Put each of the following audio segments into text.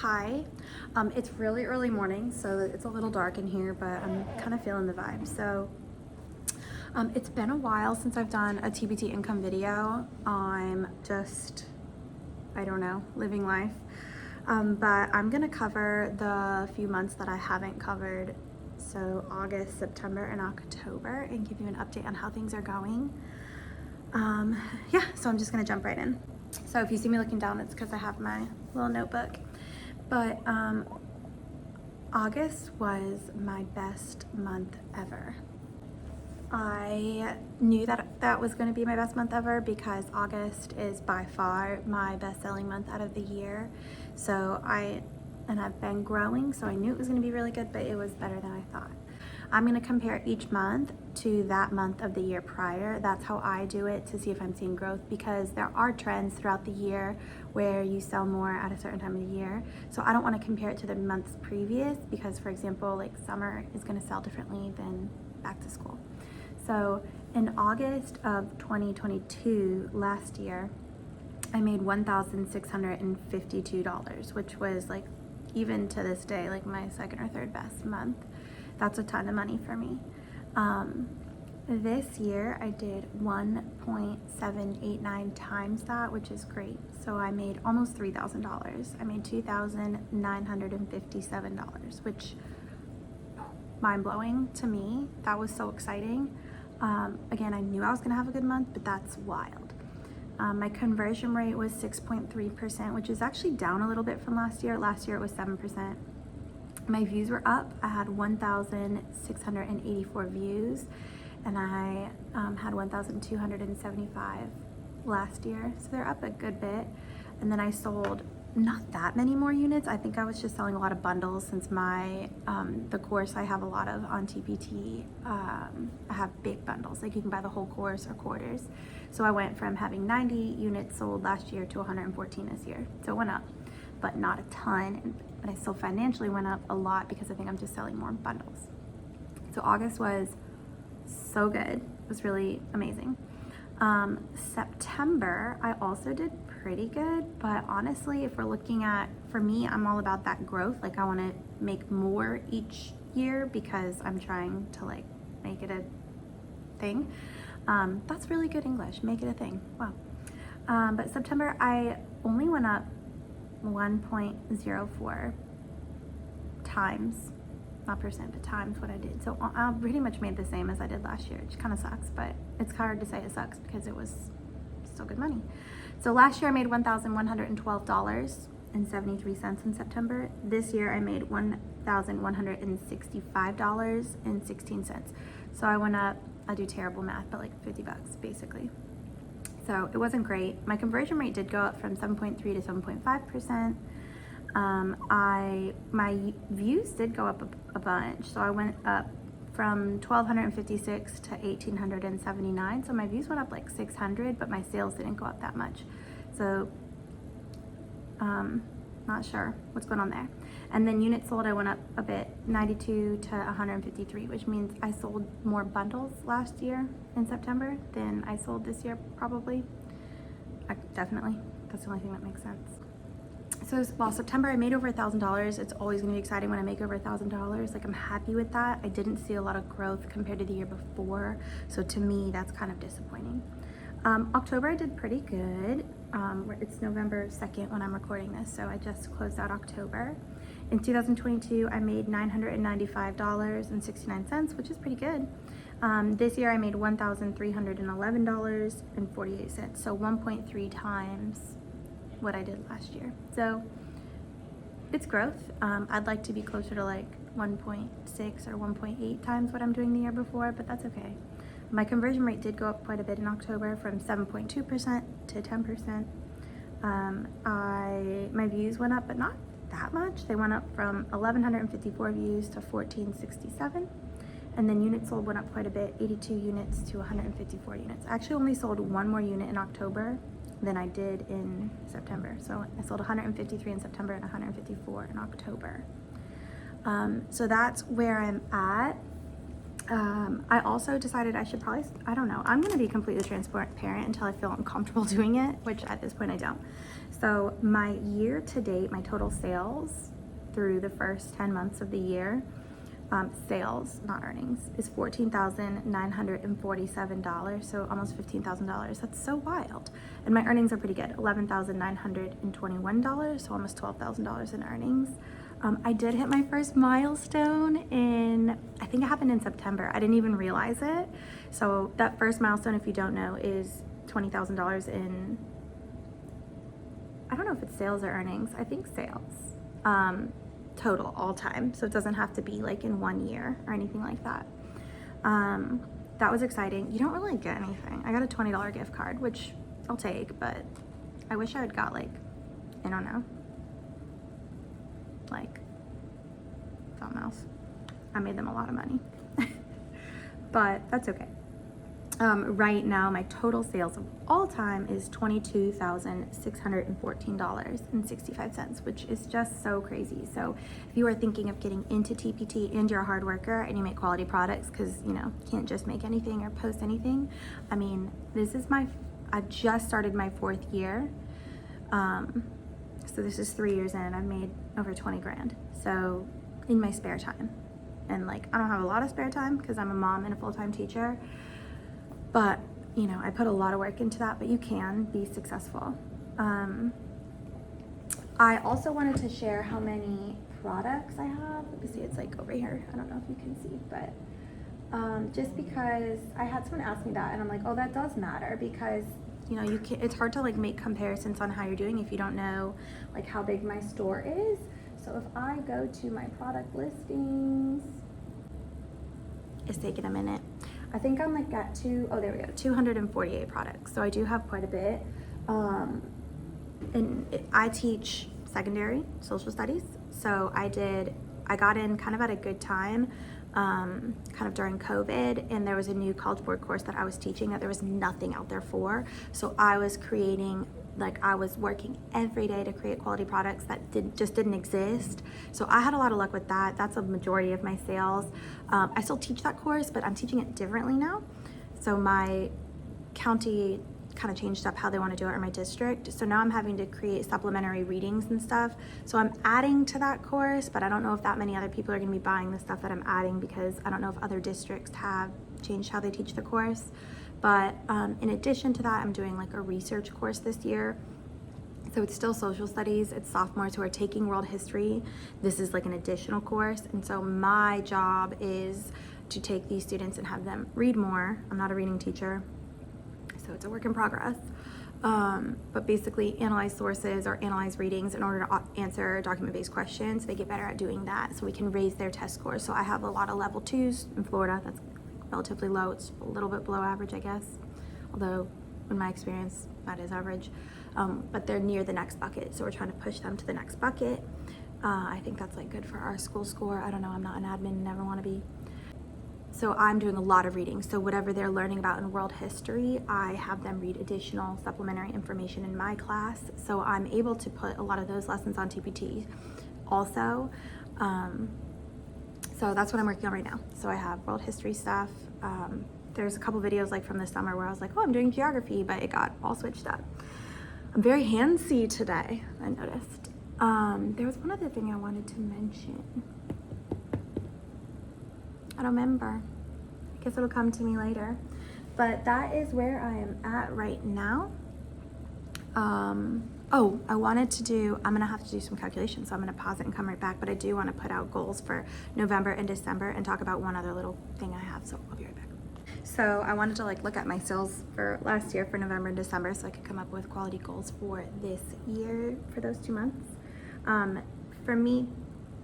Hi. It's really early morning, so it's a little dark in here, but I'm kind of feeling the vibe. So it's been a while since I've done a TpT income video. I'm just, I don't know, living life. But I'm gonna cover the few months that I haven't covered. So August, September, and October, and give you an update on how things are going. Yeah, so I'm just gonna jump right in. So if you see me looking down, it's because I have my little notebook. But August was my best month ever. I knew that that was going to be my best month ever because August is by far my best-selling month out of the year. So I've been growing, so I knew it was going to be really good, but it was better than I thought. I'm going to compare each month to that month of the year prior. That's how I do it to see if I'm seeing growth, because there are trends throughout the year where you sell more at a certain time of the year. So I don't want to compare it to the months previous because, for example, like summer is going to sell differently than back to school. So in August of 2022, last year, I made $1,652, which was like, even to this day, like my second or third best month. That's a ton of money for me. This year I did 1.789 times that, which is great. So I made almost $3,000. I made $2,957, which mind-blowing to me. That was so exciting. Again, I knew I was gonna have a good month, but that's wild. My conversion rate was 6.3%, which is actually down a little bit from last year. Last year it was 7%. My views were up. I had 1,684 views, and I had 1,275 last year. So they're up a good bit. And then I sold not that many more units. I think I was just selling a lot of bundles since the course I have a lot of on TpT, I have big bundles. Like you can buy the whole course or quarters. So I went from having 90 units sold last year to 114 this year. So it went up, but not a ton. But I still financially went up a lot because I think I'm just selling more bundles. So August was so good. It was really amazing. September, I also did pretty good, but honestly, if we're looking at, for me, I'm all about that growth. Like I want to make more each year because I'm trying to like make it a thing. That's really good English. Make it a thing. Wow. But September, I only went up 1.04 times, not percent, but times what I did. So I pretty much made the same as I did last year, which kind of sucks, but it's hard to say it sucks because it was still good money. So last year I made $1,112.73 in September. This year I made $1,165.16. So I went up, I do terrible math, but like 50 bucks basically. So it wasn't great. My conversion rate did go up from 7.3 to 7.5%. My views did go up a bunch. So I went up from 1,256 to 1,879. So my views went up like 600, but my sales didn't go up that much. So not sure what's going on there. And then units sold, I went up a bit, 92 to 153, which means I sold more bundles last year in September than I sold this year, probably. Definitely. That's the only thing that makes sense. So while September I made over $1,000, it's always gonna be exciting when I make over $1,000. Like I'm happy with that. I didn't see a lot of growth compared to the year before. So to me, that's kind of disappointing. October I did pretty good. It's November 2nd when I'm recording this, so I just closed out October. In 2022, I made $995.69, which is pretty good. This year I made $1,311.48, so 1.3 times what I did last year. So it's growth. I'd like to be closer to like 1.6 or 1.8 times what I'm doing the year before, but that's okay. My conversion rate did go up quite a bit in October from 7.2% to 10%. My views went up, but not that much. They went up from 1,154 views to 1,467. And then units sold went up quite a bit, 82 units to 154 units. I actually only sold one more unit in October than I did in September. So I sold 153 in September and 154 in October. So that's where I'm at. I also decided I should probably, I don't know, I'm going to be completely transparent until I feel uncomfortable doing it, which at this point I don't. So my year to date, my total sales through the first 10 months of the year, sales, not earnings, is $14,947, so almost $15,000. That's so wild. And my earnings are pretty good, $11,921, so almost $12,000 in earnings. I did hit my first milestone in, I think it happened in September. I didn't even realize it. So that first milestone, if you don't know, is $20,000 in, I don't know if it's sales or earnings. I think sales, total, all time. So it doesn't have to be like in 1 year or anything like that. That was exciting. You don't really get anything. I got a $20 gift card, which I'll take, but I wish I had got like, I don't know, like something else. I made them a lot of money, but that's okay. Right now, my total sales of all time is $22,614.65, which is just so crazy. So if you are thinking of getting into TpT and you're a hard worker and you make quality products, because you know, you can't just make anything or post anything. I mean, this is I've just started my 4th year. So this is 3 years in, I've made over 20 grand. So in my spare time. And like, I don't have a lot of spare time because I'm a mom and a full-time teacher, but you know, I put a lot of work into that, but you can be successful. I also wanted to share how many products I have. Let me see, it's like over here. I don't know if you can see, but just because I had someone ask me that and I'm like, oh, that does matter, because you know, it's hard to like make comparisons on how you're doing if you don't know like how big my store is. So if I go to my product listings, it's taking a minute. I think I'm like at oh, there we go, 248 products. So I do have quite a bit. And I teach secondary social studies. So I got in kind of at a good time, kind of during COVID, and there was a new College Board course that I was teaching that there was nothing out there for. So I was creating, like I was working every day to create quality products that just didn't exist. So I had a lot of luck with that. That's a majority of my sales. I still teach that course, but I'm teaching it differently now. So my county kind of changed up how they want to do it in my district. So now I'm having to create supplementary readings and stuff. So I'm adding to that course, but I don't know if that many other people are going to be buying the stuff that I'm adding, because I don't know if other districts have changed how they teach the course. But in addition to that, I'm doing like a research course this year. So it's still social studies. It's sophomores who are taking world history. This is like an additional course. And so my job is to take these students and have them read more. I'm not a reading teacher, so it's a work in progress. But basically analyze sources or analyze readings in order to answer document-based questions. They get better at doing that so we can raise their test scores. So I have a lot of level 2s in Florida. That's relatively low. It's a little bit below average, I guess. Although in my experience, that is average. But they're near the next bucket. So we're trying to push them to the next bucket. I think that's like good for our school score. I don't know, I'm not an admin, never want to be. So I'm doing a lot of reading. So whatever they're learning about in world history, I have them read additional supplementary information in my class. So I'm able to put a lot of those lessons on TpT also. So that's what I'm working on right now. So I have world history stuff. There's a couple videos like from the summer where I was like, oh, I'm doing geography, but it got all switched up. I'm very handsy today, I noticed. There was one other thing I wanted to mention. I don't remember. I guess it'll come to me later. But that is where I am at right now. Oh, I wanted to do, I'm gonna have to do some calculations, so I'm gonna pause it and come right back, but I do wanna put out goals for November and December and talk about one other little thing I have, so I'll be right back. So I wanted to like look at my sales for last year for November and December so I could come up with quality goals for this year for those 2 months. For me,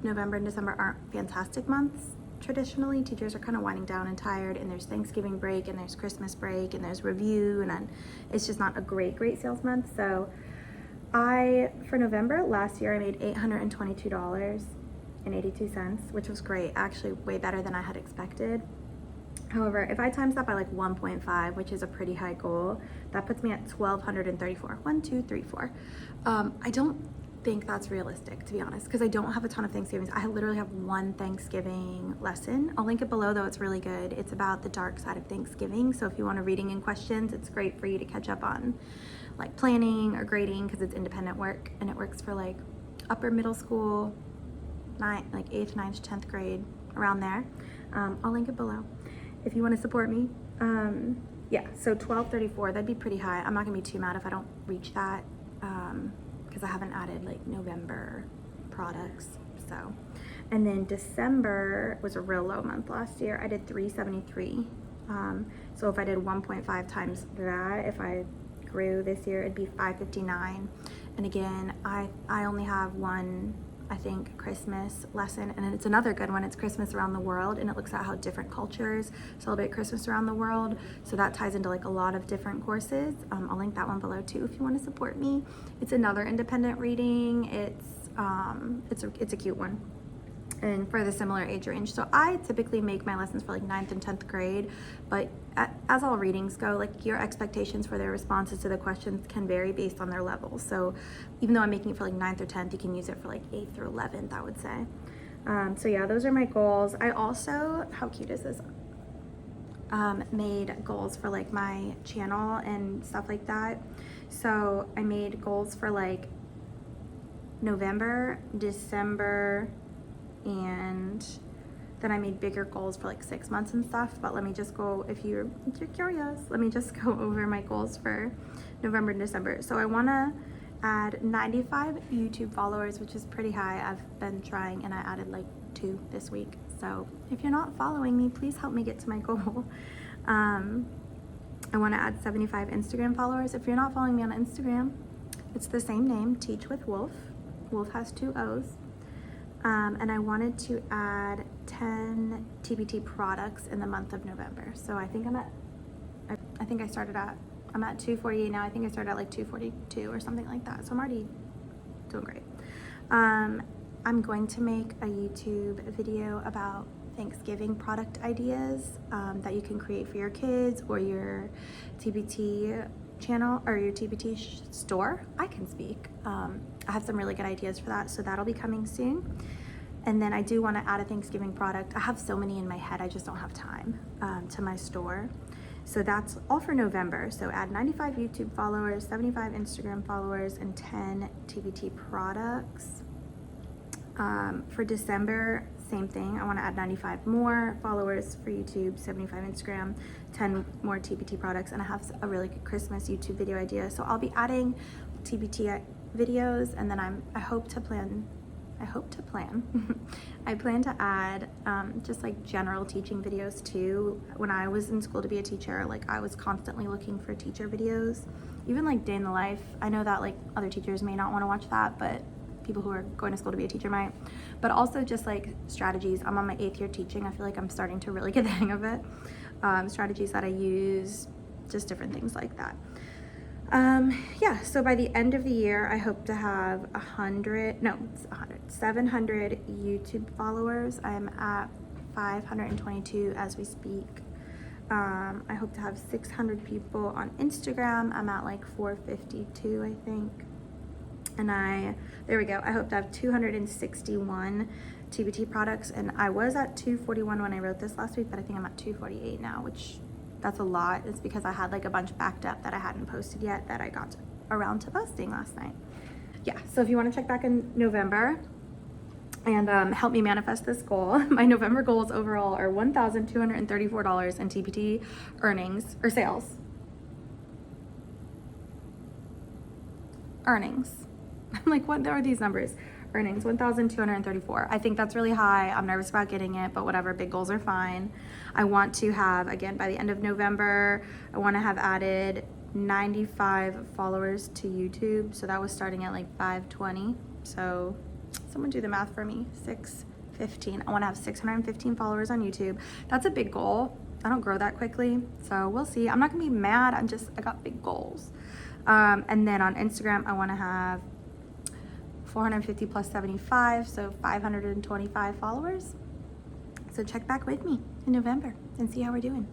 November and December aren't fantastic months. Traditionally, teachers are kind of winding down and tired, and there's Thanksgiving break and there's Christmas break and there's review, and then it's just not a great sales month. So for November last year, I made $822.82, which was great, actually way better than I had expected. However, if I times that by like 1.5, which is a pretty high goal, that puts me at 1,234. 1, 2, 3, 4. think that's realistic, to be honest, because I don't have a ton of Thanksgivings. I literally have one Thanksgiving lesson. I'll link it below, though. It's really good. It's about the dark side of Thanksgiving. So if you want a reading and questions, it's great for you to catch up on like planning or grading, because it's independent work and it works for like upper middle school, like 8th, 9th, 10th grade, around there. I'll link it below if you want to support me. Yeah, so 1234, that'd be pretty high. I'm not gonna be too mad if I don't reach that, because I haven't added like November products. So, and then December was a real low month last year. I did 373. So if I did 1.5 times that, if I grew this year, it'd be 559. And again, I only have one, I think, Christmas lesson, and it's another good one. It's Christmas around the world, and it looks at how different cultures celebrate Christmas around the world. So that ties into like a lot of different courses. I'll link that one below too if you want to support me. It's another independent reading. It's a cute one, and for the similar age range. So I typically make my lessons for like 9th and 10th grade, but as all readings go, like your expectations for their responses to the questions can vary based on their level. So even though I'm making it for like 9th or 10th, you can use it for like 8th or 11th, I would say. So yeah, those are my goals. I also, how cute is this? Made goals for like my channel and stuff like that. So I made goals for like November, December, and then I made bigger goals for like 6 months and stuff. But let me just go, if you're curious, let me just go over my goals for November and December. So I want to add 95 YouTube followers, which is pretty high. I've been trying, and I added like 2 this week. So if you're not following me, please help me get to my goal. I want to add 75 Instagram followers. If you're not following me on Instagram, it's the same name, Teach with Wolf. Wolf has 2 O's. And I wanted to add 10 TpT products in the month of November. So I think I'm at 248 now. I think I started at like 242 or something like that. So I'm already doing great. I'm going to make a YouTube video about Thanksgiving product ideas that you can create for your kids or your TpT channel or your TpT store. I can speak. I have some really good ideas for that, so that'll be coming soon. And then I do want to add a Thanksgiving product. I have so many in my head, I just don't have time to my store. So that's all for November. So add 95 YouTube followers, 75 Instagram followers, and 10 TpT products. For December, same thing. I want to add 95 more followers for YouTube, 75 Instagram, 10 more TpT products, and I have a really good Christmas YouTube video idea. So I'll be adding TpT videos, and then I plan to add just like general teaching videos too. When I was in school to be a teacher, like I was constantly looking for teacher videos, even like day in the life. I know that like other teachers may not want to watch that, but people who are going to school to be a teacher might. But also just like strategies. I'm on my 8th year teaching. I feel like I'm starting to really get the hang of it. Strategies that I use, just different things like that. Yeah, so by the end of the year, I hope to have 700 YouTube followers. I'm at 522 as we speak. I hope to have 600 people on Instagram. I'm at like 452, I think. And there we go. I hope to have 261 TpT products, and I was at 241 when I wrote this last week, but I think I'm at 248 now, which that's a lot. It's because I had like a bunch backed up that I hadn't posted yet that I got around to posting last night. Yeah, so if you want to check back in November and help me manifest this goal, my November goals overall are $1,234 in TpT earnings or sales. Earnings. I'm like, what are these numbers? Earnings, 1,234. I think that's really high. I'm nervous about getting it, but whatever, big goals are fine. I want to have, again, by the end of November, I want to have added 95 followers to YouTube. So that was starting at like 520. So someone do the math for me. 615. I want to have 615 followers on YouTube. That's a big goal. I don't grow that quickly, so we'll see. I'm not gonna be mad. I got big goals. And then on Instagram, I want to have 450 plus 75, so 525 followers. So check back with me in November and see how we're doing.